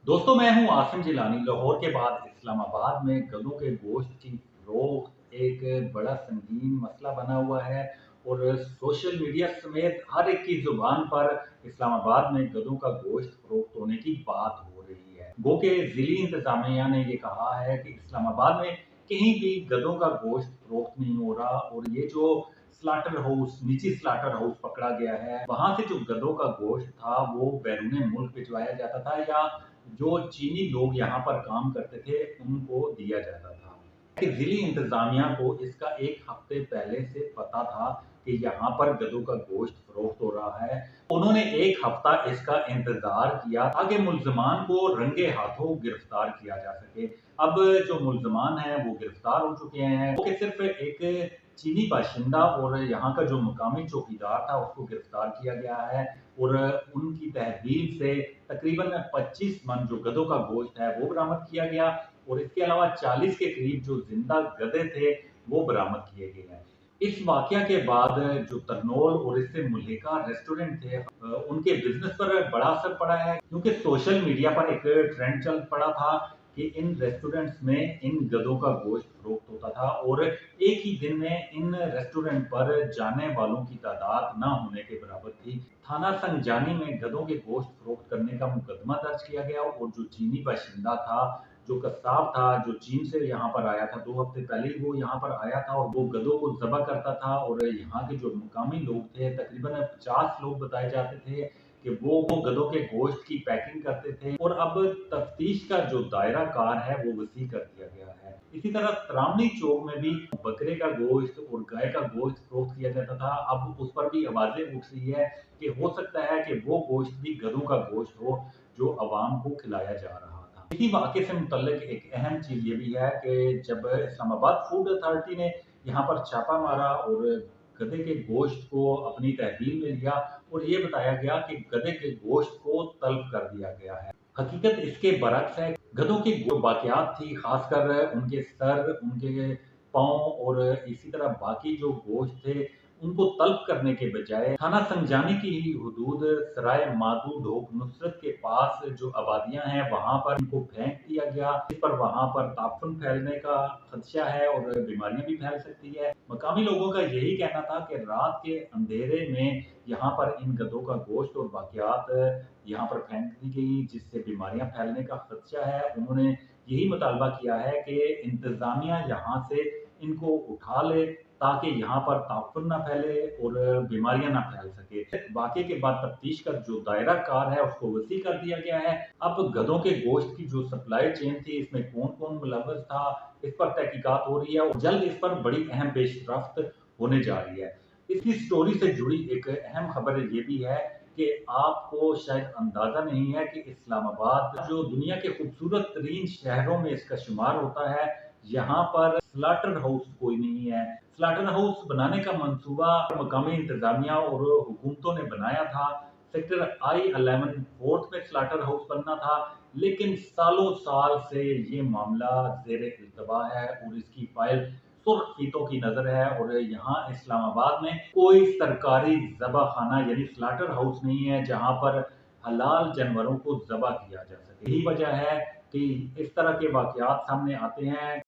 दोस्तों, मैं हूं आसिम जिलानी। लाहौर के बाद इस्लामाबाद में गधों के गोश्त की फरोख्त एक बड़ा संगीन मसला बना हुआ है और सोशल मीडिया समेत हर एक की जुबान पर इस्लामाबाद में गधों का गोश्त फरोख्त होने की बात हो रही है। गो के जिली इंतजामिया ने ये कहा है कि इस्लामाबाद में कहीं भी गधों का गोश्त फरोख्त नहीं हो रहा और ये जो स्लाटर हाउस, निजी स्लाटर हाउस पकड़ा गया है, वहां से जो गधों का गोश्त था वो बैरून मुल्क भिजवाया जाता था या जो चीनी लोग यहाँ पर काम करते थे उनको दिया जाता था। कि जिली इंतजामिया को इसका एक हफ्ते पहले से पता था कि यहाँ पर गधों का गोश्त फरोख्त हो रहा है। उन्होंने एक हफ्ता इसका इंतजार किया ताकि मुल्जमान को रंगे हाथों गिरफ्तार किया जा सके। अब जो मुल्जमान हैं वो गिरफ्तार हो चुके हैं। वो सिर्फ एक चीनी बाशिंदा और यहाँ का जो मुकामी चौकीदार था उसको गिरफ्तार किया गया है और उनकी तहवील से तकरीबन 25 मन जो गधों का गोश्त है वो बरामद किया गया और इसके अलावा 40 के करीब जो जिंदा गधे थे वो बरामद किए गए हैं। इस वाकया के बाद जो तरनोल और इससे मुल्हिका रेस्टोरेंट थे उनके बिजनेस पर बड़ा असर पड़ा है, क्योंकि सोशल मीडिया पर एक ट्रेंड चल पड़ा था कि इन रेस्टोरेंट्स में इन गधों का गोश्त फरोख्त होता था और एक ही दिन में इन रेस्टोरेंट पर जाने वालों की तादाद ना होने के बराबर थी। थाना संजानी में गधों के गोश्त फरोख्त करने का मुकदमा दर्ज किया गया और जो चीनी बाशिंदा था, जो कसाब था, जो चीन से यहाँ पर आया था, 2 हफ्ते पहले ही वो यहाँ पर आया था और वो गधों को ज़बह करता था और यहाँ के जो मुकामी लोग थे, तकरीबन 50 लोग बताए जाते थे कि वो गधों के गोश्त की पैकिंग करते थे और अब तफ्तीश का जो दायरा कार है वो वसी कर दिया गया है। इसी तरह त्रावणी चौक में भी बकरे का गोश्त और गाय का गोश्त फरोख्त किया जाता था। अब उस पर भी आवाजें उठ रही है कि हो सकता है कि वो गोश्त भी गधों का गोश्त हो जो अवाम को खिलाया जा रहा था। इसी वाक़े से मुतल्लिक एक अहम चीज़ ये भी है कि जब इस्लामाबाद फूड अथॉरिटी ने यहाँ पर छापा मारा और गधे के गोश्त को अपनी तहवील में लिया और ये बताया गया कि गधे के गोश्त को तलब कर दिया गया है। हकीकत इसके बरक्स है। गधों की जो बाक़ियात थी, खासकर उनके सर, उनके पाँव और इसी तरह बाकी जो गोश्त थे उनको तलब करने के बजाय थाना संजानी की ही हुदूद सराय मादू ढोक नुसरत के पास जो आबादियां हैं वहां पर इनको फेंक दिया गया। इस पर वहां पर ताफुन फैलने का खदशा है और बीमारियां भी फैल सकती है। मकामी लोगों का यही कहना था कि रात के अंधेरे में यहाँ पर इन गधों का गोश्त और बाकियात यहाँ पर फेंक दी गई जिससे बीमारियां फैलने का खदशा है। उन्होंने यही मुतालबा किया है कि इंतजामिया यहाँ से इनको उठा ले ताकि यहाँ पर ताफुन ना फैले और बीमारियां ना फैल सके। वाकये के बाद तफ्तीश का जो दायरा कार है उसको वसी कर दिया गया है। अब गधों के गोश्त की जो सप्लाई चेन थी इसमें कौन कौन मुलव्वस था इस पर तहकीकात हो रही है और जल्द इस पर बड़ी अहम पेशरफ्त होने जा रही है। इसकी स्टोरी से जुड़ी एक अहम खबर ये भी है कि आपको शायद अंदाजा नहीं है कि इस्लामाबाद जो दुनिया के खूबसूरत तरीन शहरों में इसका शुमार होता है, यहाँ पर स्लाटर हाउस कोई नहीं है। स्लाटर हाउस बनाने का मंसूबा मकामी इंतजामिया और हुकूमतों ने बनाया था। सेक्टर I-11 फोर्थ में स्लाटर हाउस बनना था, लेकिन सालों साल से ये मामला ज़ेरे इल्तवा है और इसकी फाइल सुर्ख फीतों की नजर है और यहाँ इस्लामाबाद में कोई सरकारी ज़बह खाना यानी स्लाटर हाउस नहीं है जहाँ पर हलाल जानवरों को ज़बह किया जा सके। यही वजह है कि इस तरह के वाकयात सामने आते हैं।